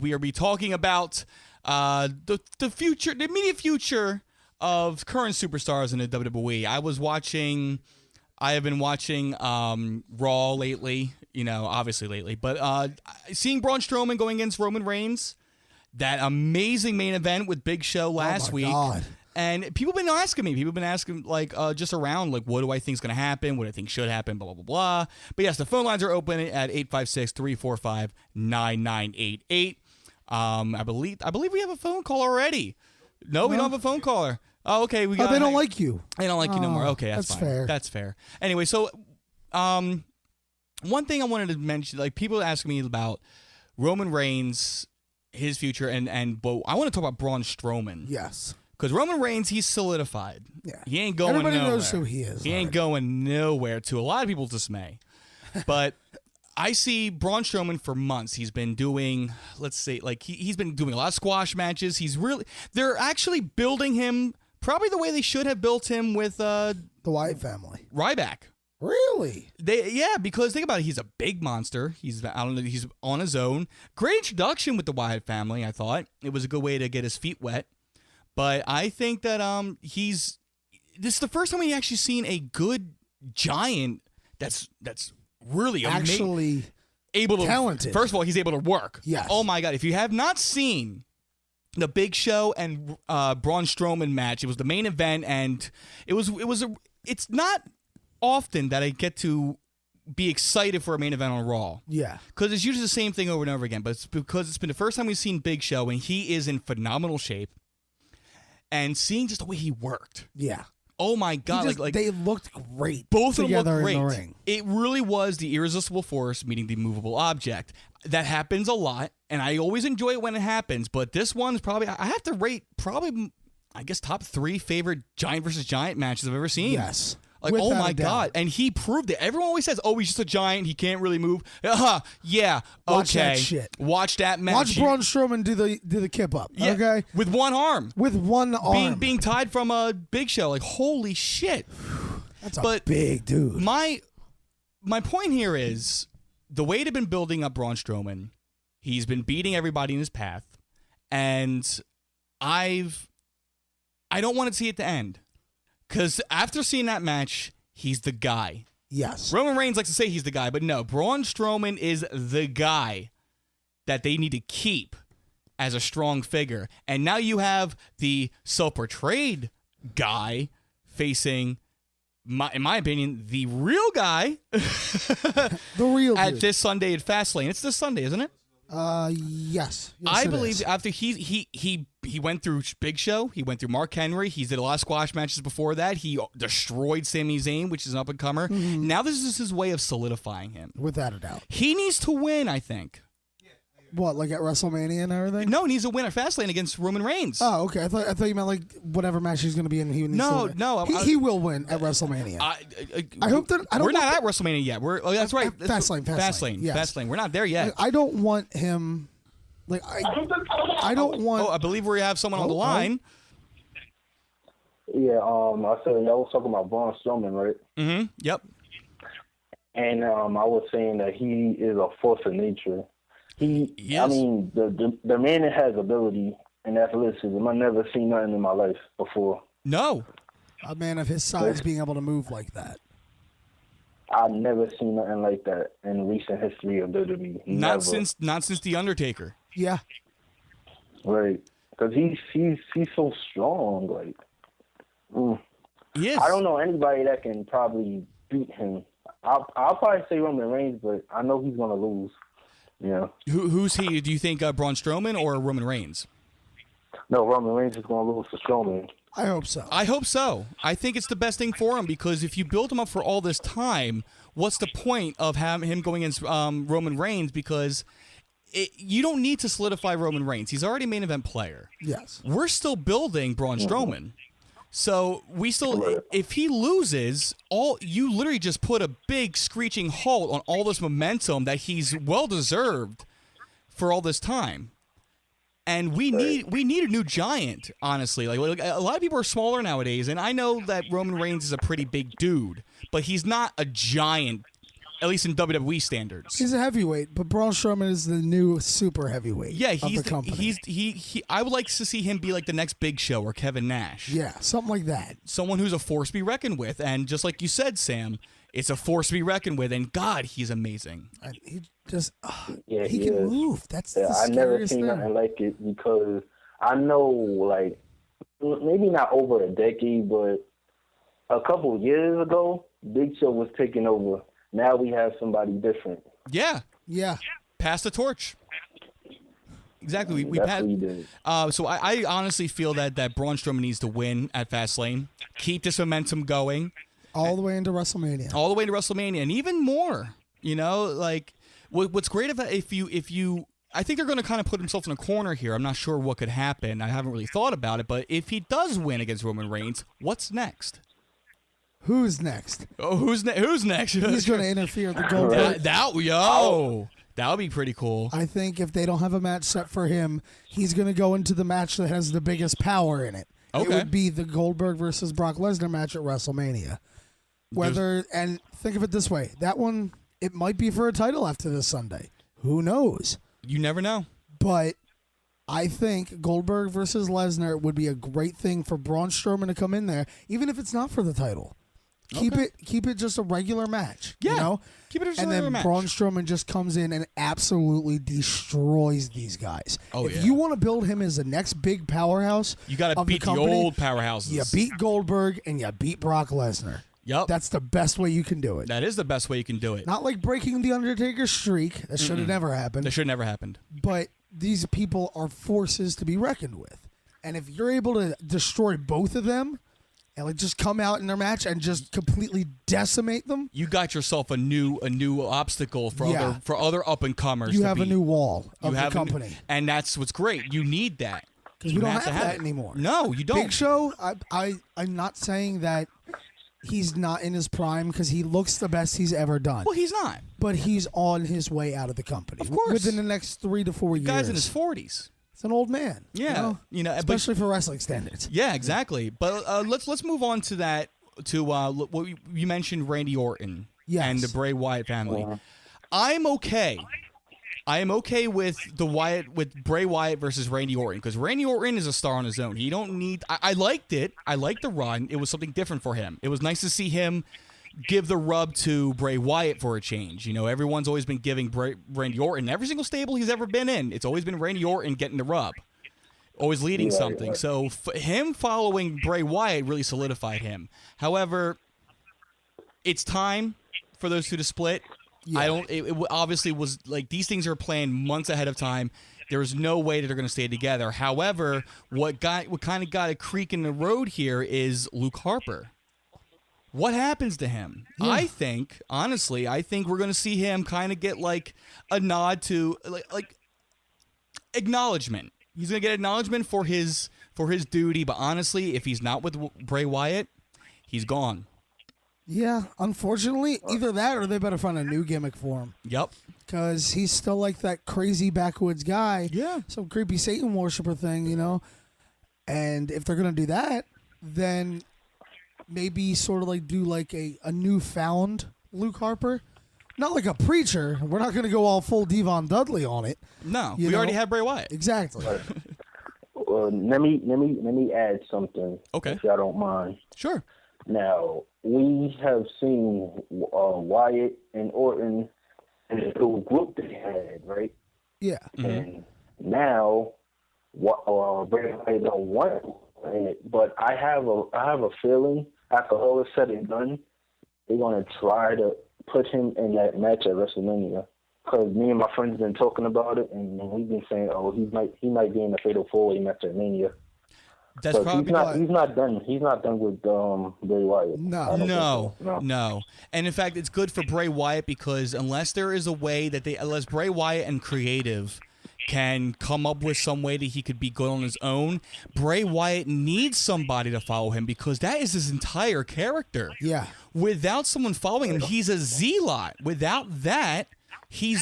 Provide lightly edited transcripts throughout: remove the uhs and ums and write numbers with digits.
We are be talking about the future, the immediate future of current superstars in the WWE. I have been watching Raw lately, obviously lately, but seeing Braun Strowman going against Roman Reigns, that amazing main event with Big Show last week. God. And people have been asking me, just around, like, what do I think is going to happen? What do I think should happen? Blah, blah, blah, blah. But yes, the phone lines are open at 856-345-9988. I believe we have a phone call already. No, we don't have a phone caller. Oh, okay. They don't like you. They don't like you no more. Okay, that's fine. Fair. That's fair. Anyway, so one thing I wanted to mention, like, people ask me about Roman Reigns, his future, and but I want to talk about Braun Strowman. Yes. Because Roman Reigns, he's solidified. Yeah. He ain't going nowhere. Everybody knows who he is. He ain't going nowhere, to a lot of people's dismay. But I see Braun Strowman for months. He's been doing, let's say, like, he's been doing a lot of squash matches. They're actually building him probably the way they should have built him with the Wyatt family. Ryback. Really? Because think about it. He's a big monster. He's on his own. Great introduction with the Wyatt family, I thought. It was a good way to get his feet wet. But I think that this is the first time we actually seen a good giant that's really actually able to talented. First of all, he's able to work. Yes. Oh my God! If you have not seen the Big Show and Braun Strowman match, it was the main event, and it's not often that I get to be excited for a main event on Raw. Yeah. Because it's usually the same thing over and over again. But it's because it's been the first time we've seen Big Show, and he is in phenomenal shape. And seeing just the way he worked. Yeah. Oh my God. They looked great. Both of them looked great. In the ring. It really was the irresistible force meeting the movable object. That happens a lot, and I always enjoy it when it happens. But this one's probably, I have to rate I guess, top 3 favorite giant versus giant matches I've ever seen. Yes. Like, Without oh my a doubt. God. And he proved it. Everyone always says, oh, he's just a giant. He can't really move. Yeah. Watch okay. that shit. Watch that match. Watch Braun Strowman do the kip up. Yeah, okay. With one arm. With one arm. Being tied from a Big Show. Like, holy shit. That's a big dude. My point here is, the way they've been building up Braun Strowman, he's been beating everybody in his path. And I don't want to see it to end. Because after seeing that match, he's the guy. Yes. Roman Reigns likes to say he's the guy, but no, Braun Strowman is the guy that they need to keep as a strong figure. And now you have the self-portrayed guy facing, in my opinion, the real guy. The real at dude. this Sunday at Fastlane. It's this Sunday, isn't it? Yes. I believe after he went through Big Show, he went through Mark Henry, he did a lot of squash matches before that. He destroyed Sami Zayn, which is an up-and-comer. Mm-hmm. Now this is his way of solidifying him. Without a doubt. He needs to win, I think. What, like at WrestleMania and everything? No, he needs to win at Fastlane against Roman Reigns. Oh, okay. I thought you meant like whatever match he's going to be in. He needs to win. He will win at WrestleMania. I hope that we're not at WrestleMania yet. That's right. Fastlane. Yes. Fastlane. We're not there yet. I don't want him. Like I don't want. Oh, I believe we have someone on the line. Yeah. I said y'all was talking about Braun Strowman, right? Mm-hmm. Yep. And I was saying that he is a force of nature. Yes. I mean, the man that has ability and athleticism. I've never seen nothing in my life before. No. A man of his size being able to move like that. I've never seen nothing like that in recent history of WWE. Not since The Undertaker. Yeah. Right. Because he's so strong. Like, Yes. I don't know anybody that can probably beat him. I'll probably say Roman Reigns, but I know he's gonna lose. Yeah. Who's he? Do you think Braun Strowman or Roman Reigns? No, Roman Reigns is going to lose to Strowman. I hope so. I hope so. I think it's the best thing for him, because if you build him up for all this time, what's the point of having him going against Roman Reigns? Because you don't need to solidify Roman Reigns. He's already a main event player. Yes. We're still building Braun Strowman. So if he loses, you literally just put a big screeching halt on all this momentum that he's well deserved for all this time. And we need a new giant, honestly. Like a lot of people are smaller nowadays, and I know that Roman Reigns is a pretty big dude, but he's not a giant At least in WWE standards. He's a heavyweight, but Braun Strowman is the new super heavyweight. Yeah, he's the company. I would like to see him be like the next Big Show or Kevin Nash. Yeah, something like that. Someone who's a force to be reckoned with, and just like you said, Sam, it's a force to be reckoned with, and God, he's amazing. And he just he can is. move. That's the I never scariest seen thing. nothing like it because I know, like, maybe not over a decade, but a couple of years ago, Big Show was taking over. Now we have somebody different. Yeah. Yeah. Pass the torch. Exactly. We That's passed. what he did. So I honestly feel that Braun Strowman needs to win at Fastlane. Keep this momentum going. All the way into WrestleMania. All the way to WrestleMania, and even more. You know, like what's great about if you I think they're going to kind of put themselves in a corner here. I'm not sure what could happen. I haven't really thought about it, but if he does win against Roman Reigns, what's next? Who's next? Oh, who's next? He's going to interfere with the Goldberg. That would be pretty cool. I think if they don't have a match set for him, he's going to go into the match that has the biggest power in it. Okay. It would be the Goldberg versus Brock Lesnar match at WrestleMania. And think of it this way, that one, it might be for a title after this Sunday. Who knows? You never know. But I think Goldberg versus Lesnar would be a great thing for Braun Strowman to come in there, even if it's not for the title. Keep it just a regular match. Yeah, you know? keep it just a and regular then match. Braun Strowman just comes in and absolutely destroys these guys. If you want to build him as the next big powerhouse, You got to beat the old powerhouses. You beat Goldberg and you beat Brock Lesnar. Yep. That's the best way you can do it. That is the best way you can do it. Not like breaking the Undertaker's streak. That should have never happened. That should have never happened. But these people are forces to be reckoned with. And if you're able to destroy both of them and like just come out in their match and just completely decimate them, You got yourself a new obstacle for other up and comers. you have a new wall of the company. And that's what's great. You need that. Because we don't have that anymore. No, you don't. Big Show, I'm not saying that he's not in his prime because he looks the best he's ever done. Well, he's not. But he's on his way out of the company. Of course. Within the next 3 to 4 years. The guy's in his 40s. It's an old man. Yeah, especially for wrestling standards. Yeah, exactly. But let's move on to that. To what you mentioned, Randy Orton and the Bray Wyatt family. I'm okay. I am okay with Bray Wyatt versus Randy Orton because Randy Orton is a star on his own. He don't need. I liked it. I liked the run. It was something different for him. It was nice to see him give the rub to Bray Wyatt for a change. You know, everyone's always been giving Randy Orton every single stable he's ever been in. It's always been Randy Orton getting the rub, always leading something. So him following Bray Wyatt really solidified him. However, it's time for those two to split. Yeah. It obviously was like these things are planned months ahead of time. There's no way that they're going to stay together. However, what kind of got a creak in the road here is Luke Harper. What happens to him? Yeah. I think we're going to see him kind of get like a nod to like acknowledgement. He's going to get acknowledgement for his duty, but honestly, if he's not with Bray Wyatt, he's gone. Yeah, unfortunately, either that or they better find a new gimmick for him. Yep. Because he's still like that crazy backwoods guy. Yeah. Some creepy Satan worshiper thing, you know? And if they're going to do that, then maybe sort of like do like a newfound Luke Harper. Not like a preacher. We're not going to go all full Devon Dudley on it. No, we already have Bray Wyatt. Exactly. Let me add something. Okay. If y'all don't mind. Sure. Now, we have seen Wyatt and Orton in the little group they had, right? Yeah. Mm-hmm. And now, Bray Wyatt don't want it, but I have a feeling after all is said and done, they're gonna try to put him in that match at WrestleMania. Because me and my friends been talking about it, and we've been saying, he might be in the Fatal 4-Way match at Mania. That's probably he's not done. He's not done with Bray Wyatt. No. And in fact, it's good for Bray Wyatt because unless there is a way unless Bray Wyatt and creative can come up with some way that he could be good on his own, Bray Wyatt needs somebody to follow him because that is his entire character. Yeah. Without someone following him, he's a zealot. Without that, he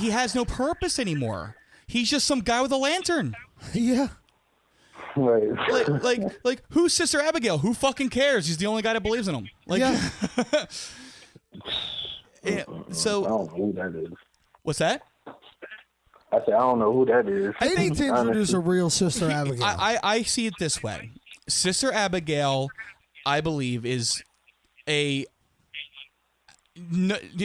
has no purpose anymore. He's just some guy with a lantern. Yeah. Right. like who's Sister Abigail? Who fucking cares? He's the only guy that believes in him. Like, yeah. So I don't know who that is. what's that? I said I don't know who that is. They need to introduce a real Sister Abigail. I see it this way. Sister Abigail, I believe, is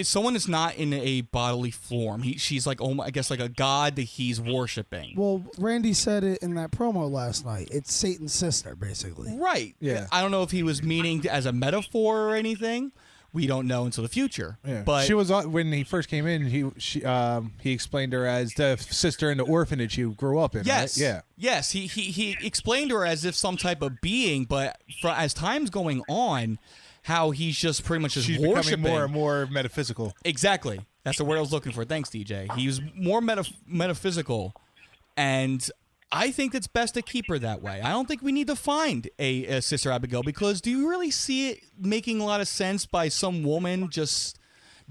someone that's not in a bodily form. She's like, I guess, like a god that he's worshiping. Well, Randy said it in that promo last night. It's Satan's sister, basically. Right. Yeah. I don't know if he was meaning as a metaphor or anything. We don't know until the future. Yeah. But she was when he first came in. He explained her as the sister in the orphanage he grew up in. yes, right? Yeah. yes, he explained her as if some type of being, but as time's going on, how he's just pretty much just She's worshiping becoming more and more metaphysical. Exactly. That's the word I was looking for. Thanks, DJ. He was more metaphysical, and I think it's best to keep her that way. I don't think we need to find a Sister Abigail, because do you really see it making a lot of sense by some woman just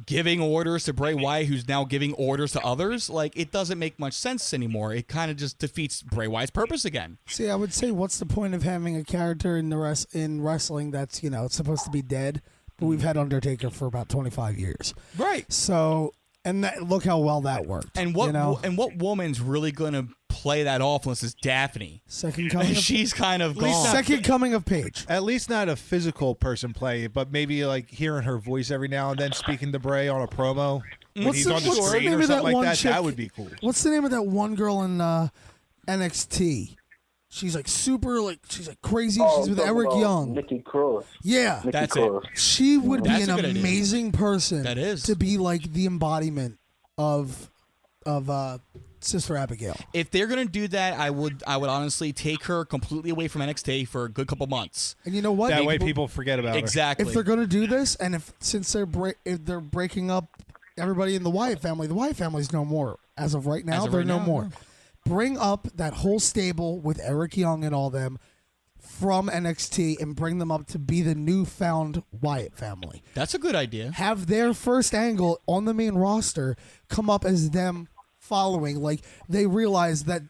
giving orders to Bray Wyatt, who's now giving orders to others? Like, it doesn't make much sense anymore. It kind of just defeats Bray Wyatt's purpose again. See, I would say, what's the point of having a character in in wrestling that's, it's supposed to be dead, but we've had Undertaker for about 25 years. Right. So, and look how well that worked. And what woman's really going to play that off unless it's Daphne? Second coming of She's kind of gone. Second coming of Paige. At least not a physical person play, but maybe like hearing her voice every now and then speaking to Bray on a promo. When What's he's the- on the what's the screen name or of that something like one that, chick? that would be cool. What's the name of that one girl in NXT? She's like super, she's like crazy. She's with Eric Young. Nikki Cross. Yeah. Nikki That's Cross. She would be That's an a good idea. amazing person. That is. to be like the embodiment of Sister Abigail. If they're gonna do that, I would honestly take her completely away from NXT for a good couple months. And you know what? That way people forget about her. Exactly. If they're going to do this, and since they're breaking up everybody in the Wyatt family's no more as of right now. As of They're right no now, more. no. Bring up that whole stable with Eric Young and all them from NXT and bring them up to be the newfound Wyatt family. That's a good idea. Have their first angle on the main roster come up as them following. Like, they realize that,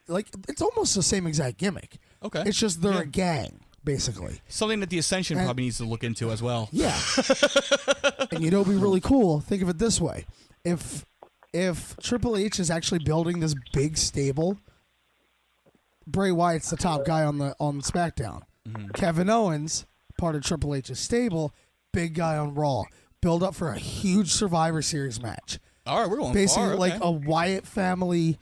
it's almost the same exact gimmick. Okay. It's just they're Yeah. a gang, basically. Something that the Ascension probably needs to look into as well. Yeah. And it'd be really cool. Think of it this way. If Triple H is actually building this big stable, Bray Wyatt's the top guy on SmackDown. Mm-hmm. Kevin Owens, part of Triple H's stable, big guy on Raw. Build up for a huge Survivor Series match. All right, we're going Basically, far. like Okay. a Wyatt family,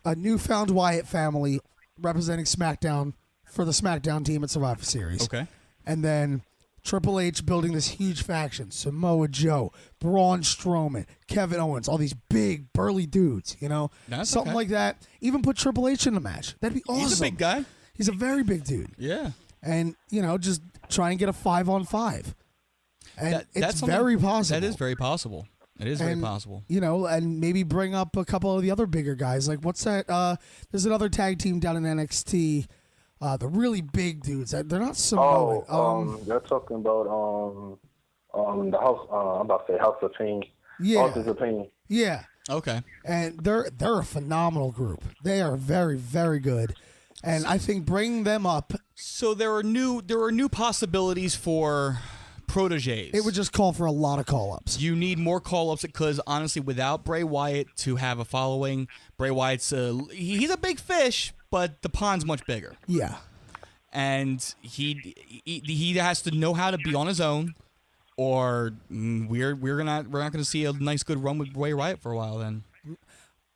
a newfound Wyatt family representing SmackDown for the SmackDown team at Survivor Series. Okay. And then Triple H building this huge faction. Samoa Joe, Braun Strowman, Kevin Owens, all these big, burly dudes, That's Something okay. like that. Even put Triple H in the match. That'd be awesome. He's a big guy. He's a very big dude. Yeah. And, just try and get a 5-on-5. And That's it's very possible. That is very possible. It is very And, possible. And maybe bring up a couple of the other bigger guys. Like, what's that? There's another tag team down in NXT. The really big dudes. They're not Samoan. They're talking about the house. I'm about to say House of Pain. Yeah. Houses of Pain. Yeah. Okay. And they're a phenomenal group. They are very, very good. And I think bringing them up, So there are new possibilities for proteges. it would just call for a lot of call-ups. You need more call-ups because honestly, without Bray Wyatt to have a following, Bray Wyatt's he's a big fish, but the pond's much bigger, Yeah. and he has to know how to be on his own, or we're not going to see a nice good run with Bray Wyatt for a while. Then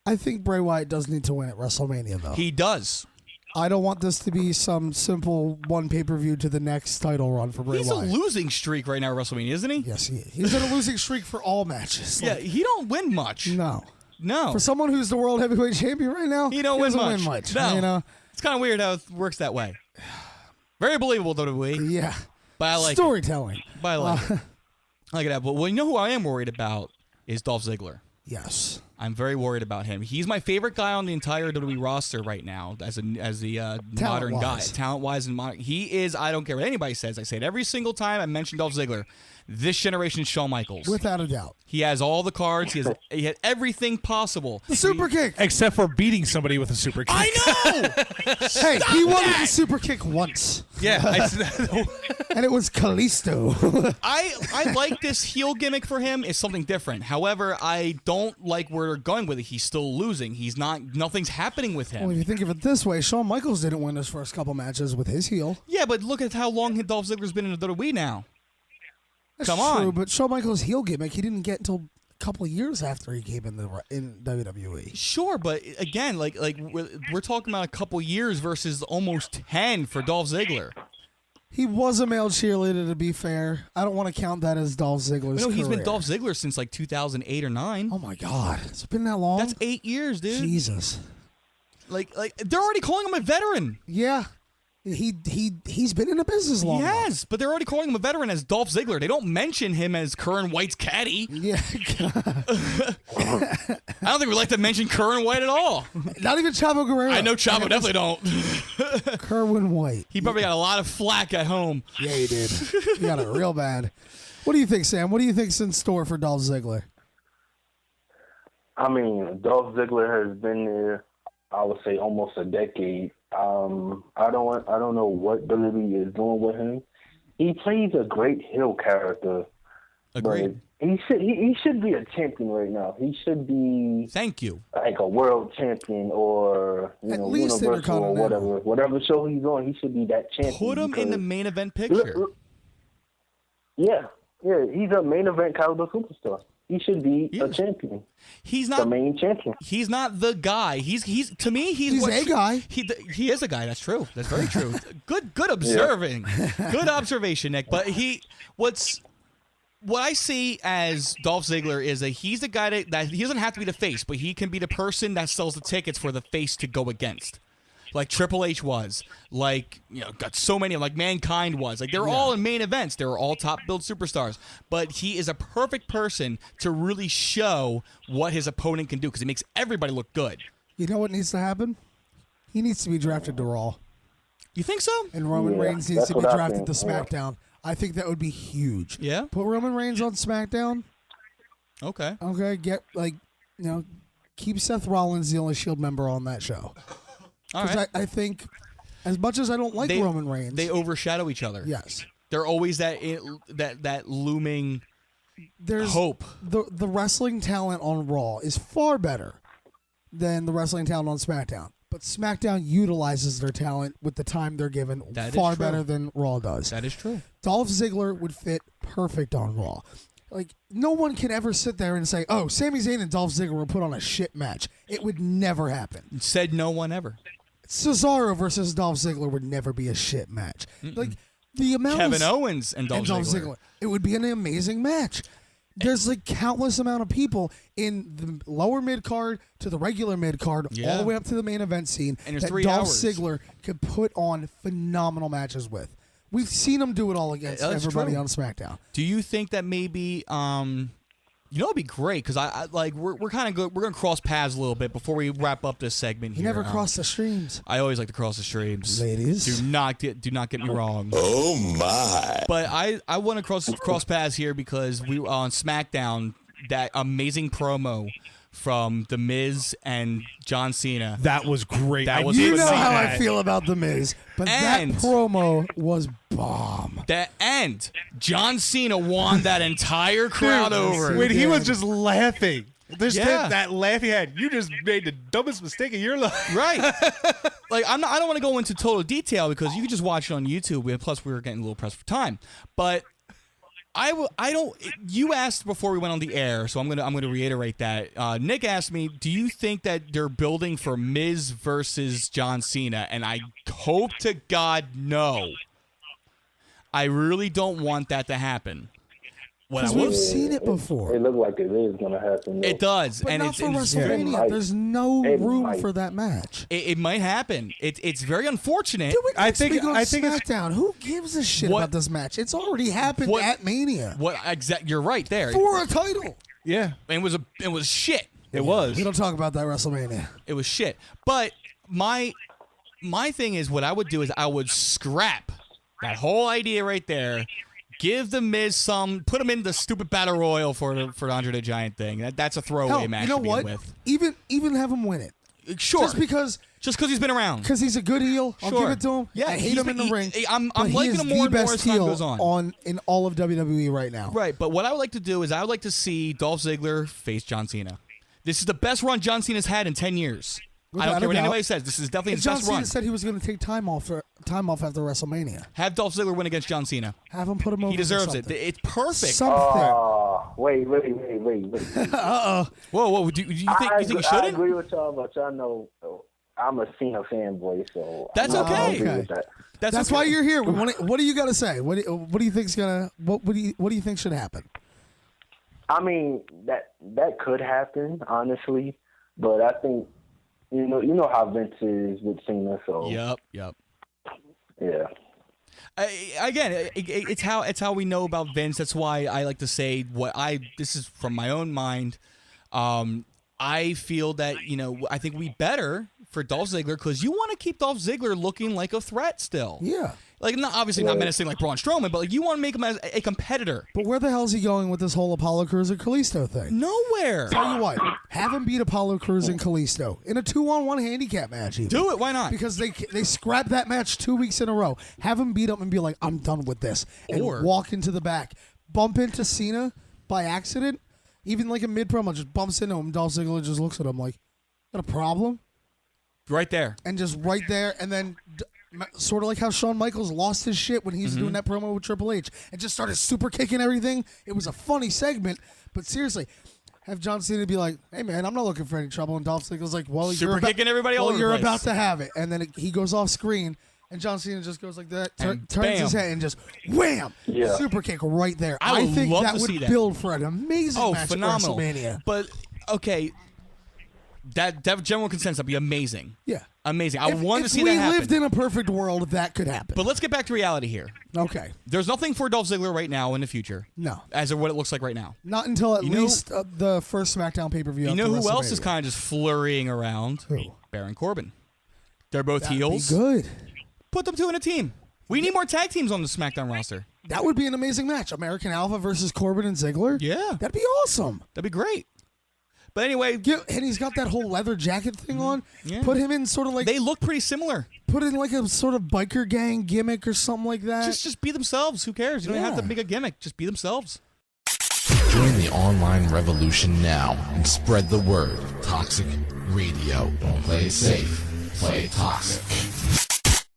I think Bray Wyatt does need to win at WrestleMania, though. he does. I don't want this to be some simple one pay-per-view to the next title run for Bray He's Wyatt. a losing streak right now at WrestleMania, isn't he? Yes, he is. He's in a losing streak for all matches. Yeah, he don't win much. No. No. For someone who's the world heavyweight champion right now, He don't win doesn't much. win No. much. It's kind of weird how it works that way. Very believable, WWE. Yeah. But I like it. Storytelling. But I like it. I like that. But you know who I am worried about is Dolph Ziggler. Yes. I'm very worried about him. He's my favorite guy on the entire WWE roster right now as the modern guy. Talent-wise and modern. He is, I don't care what anybody says. I say it every single time I mention Dolph Ziggler. This generation's Shawn Michaels. Without a doubt. He has all the cards. He had everything possible. The super kick. Except for beating somebody with a super kick. I know! Hey, he won with the super kick once. Yeah. And it was Kalisto. I like this heel gimmick for him. It's something different. However, I don't like where they're going with it. He's still losing. Nothing's happening with him. Well, if you think of it this way, Shawn Michaels didn't win his first couple matches with his heel. Yeah, but look at how long Dolph Ziggler's been in the WWE now. That's Come true, on. but Shawn Michaels' heel gimmick, he didn't get until a couple of years after he came in WWE. Sure, but again, like we're talking about a couple years versus almost 10 for Dolph Ziggler. He was a male cheerleader, to be fair. I don't want to count that as Dolph Ziggler's No, he's career. been Dolph Ziggler since like 2008 or 9. Oh my God, it's been that long. That's 8 years, dude. Jesus. Like they're already calling him a veteran. Yeah, he's been in the business long. He enough. has, but they're already calling him a veteran as Dolph Ziggler. They don't mention him as Curran White's caddy. Yeah, I don't think we like to mention Curran White at all. not even Chavo Guerrero. I know Chavo definitely don't. Kerwin White. He probably got a lot of flack at home. Yeah, he did. He got it real bad. What do you think, Sam? What do you think's in store for Dolph Ziggler? I mean, Dolph Ziggler has been there, I would say, almost a decade. I don't know what WWE is doing with him. He plays a great heel character. Agreed. He should be a champion right now. He should be Thank you. like a world champion or At least Universal or Intercontinental. whatever show he's on. He should be that champion. Put him in the because- main event picture. Yeah, he's a main event caliber superstar. He should be a champion. He's The not. main champion. He's not the guy. He's to me. He's He's a guy. He is a guy. That's true. That's very true. Good observing. Good observation, Nick. But what I see as Dolph Ziggler is he's the guy that he doesn't have to be the face, but he can be the person that sells the tickets for the face to go against. Like Triple H was, got so many, like Mankind was. Like they're all in main events. They're all top billed superstars. But he is a perfect person to really show what his opponent can do because he makes everybody look good. You know what needs to happen? He needs to be drafted to Raw. You think so? And Roman Reigns needs that's to be what I drafted think, to SmackDown. I think that would be huge. Yeah? Put Roman Reigns on SmackDown. Okay. Okay, keep Seth Rollins the only Shield member on that show. All Because right. I think, as much as I don't like Roman Reigns, They overshadow each other. yes, They're always that looming there's hope. The wrestling talent on Raw is far better than the wrestling talent on SmackDown. But SmackDown utilizes their talent with the time they're given That is far true. better than Raw does. That is true. Dolph Ziggler would fit perfect on Raw. Like, no one can ever sit there and say, oh, Sami Zayn and Dolph Ziggler were put on a shit match. It would never happen. Said no one ever. Cesaro versus Dolph Ziggler would never be a shit match. Like, the amount Kevin of... Owens and Dolph Ziggler. It would be an amazing match. There's like countless amount of people in the lower mid card to the regular mid card, all the way up to the main event scene And there's that 3 Dolph hours. Ziggler could put on phenomenal matches with. We've seen him do it all against That's everybody true. on SmackDown. Do you think that maybe it'd be great because I like we're kind of good. We're gonna cross paths a little bit before we wrap up this segment. He here. never crossed the streams. I always like to cross the streams. Ladies. Do not get me wrong. Oh my. But I want to cross paths here because we on SmackDown that amazing promo from The Miz and John Cena. That was great. That I was You did know see how that. I feel about The Miz, but And- that promo was bomb. That end, John Cena won that entire crowd over. When he Yeah. was just laughing. Yeah. That laugh he had. You just made the dumbest mistake of your life. Right. Like I don't want to go into total detail because you can just watch it on YouTube. And plus, we were getting a little pressed for time. But I don't. You asked before we went on the air, so I'm gonna reiterate that. Nick asked me, "Do you think that they're building for Miz versus John Cena?" And I hope to God no. I really don't want that to happen. What I Because will we've seen it before. It looked like it is going to happen. though. It does, But and not it's for it's WrestleMania. might. There's no It room might. for that match. it might happen. It's very unfortunate. Do it I next think- week on I think it's- SmackDown. Who gives a shit What- about this match? It's already happened What- at Mania You're right there. for a title. Yeah. And it was shit. It was. We don't talk about that WrestleMania. It was shit. But my thing is, what I would do is I would scrap that whole idea right there. Give the Miz put him in the stupid battle royal for the Andre the Giant thing. That's a throwaway Hell, match. you know to begin what? With. Even have him win it. Sure. Just because he's been around. Because he's a good heel. I'll Sure. give it to him. Yeah, I hate him in the ring. I'm but he liking is him more the and more best as time heel goes on. in all of WWE right now. Right, but what I would like to do is I would like to see Dolph Ziggler face John Cena. This is the best run John Cena's had in 10 years. I don't care what anybody says. This is definitely his John best Cena run. said he was going to take time off after WrestleMania. Have Dolph Ziggler win against John Cena. Have him put him over. He deserves it. something. It's perfect. Wait. Whoa. Do you think he I shouldn't? agree with y'all, but y'all know I'm a Cena fanboy, so That's I'm not okay. gonna agree with that. That's okay. why you're here. What do you got to say? What do you think's gonna? What do you think should happen? I mean, that could happen, honestly, but I think you know how Vince is with Cena, so Yep. yeah. It's how we know about Vince. That's why I like to say this is from my own mind. I feel that I think we better for Dolph Ziggler because you want to keep Dolph Ziggler looking like a threat still. Yeah. Like obviously not menacing like Braun Strowman, but like you want to make him as a competitor. But where the hell is he going with this whole Apollo Crews and Kalisto thing? Nowhere. Tell you what, have him beat Apollo Crews and Kalisto in a 2-on-1 handicap match. Even. Do it. Why not? Because they scrapped that match 2 weeks in a row. Have him beat him and be like, I'm done with this. And walk into the back. Bump into Cena by accident. Even like a mid-promo, just bumps into him. Dolph Ziggler just looks at him like, got a problem? Right there. And just right there. And then sort of like how Shawn Michaels lost his shit when he's doing that promo with Triple H and just started super kicking everything. It was a funny segment. But seriously, have John Cena be like, hey, man, I'm not looking for any trouble. And Dolph Ziggler's like, well, Super kicking everybody all over the you're place. about to have it. And then he goes off screen. And John Cena just goes like that, turns his head, and just wham! Yeah. Super kick right there. I think love that to would see that. build for an amazing match phenomenal. at WrestleMania. But okay, that general consensus would be amazing. Yeah. Amazing. I wanted to see that happen. If we lived in a perfect world, that could happen. But let's get back to reality here. Okay. There's nothing for Dolph Ziggler right now in the future. No. As of what it looks like right now. Not until at least the first SmackDown pay-per-view. You know who else is kind of just flurrying around? Who? Baron Corbin. They're both That'd heels. Be good. Put them two in a team. We need more tag teams on the SmackDown roster. That would be an amazing match. American Alpha versus Corbin and Ziggler. Yeah. That'd be awesome. That'd be great. But anyway, And he's got that whole leather jacket thing on. Yeah. Put him in sort of like they look pretty similar. put in like a sort of biker gang gimmick or something like that. Just be themselves. Who cares? You don't have to make a gimmick. Just be themselves. Join the online revolution now and spread the word. Toxic Radio. Play it safe. Play it toxic.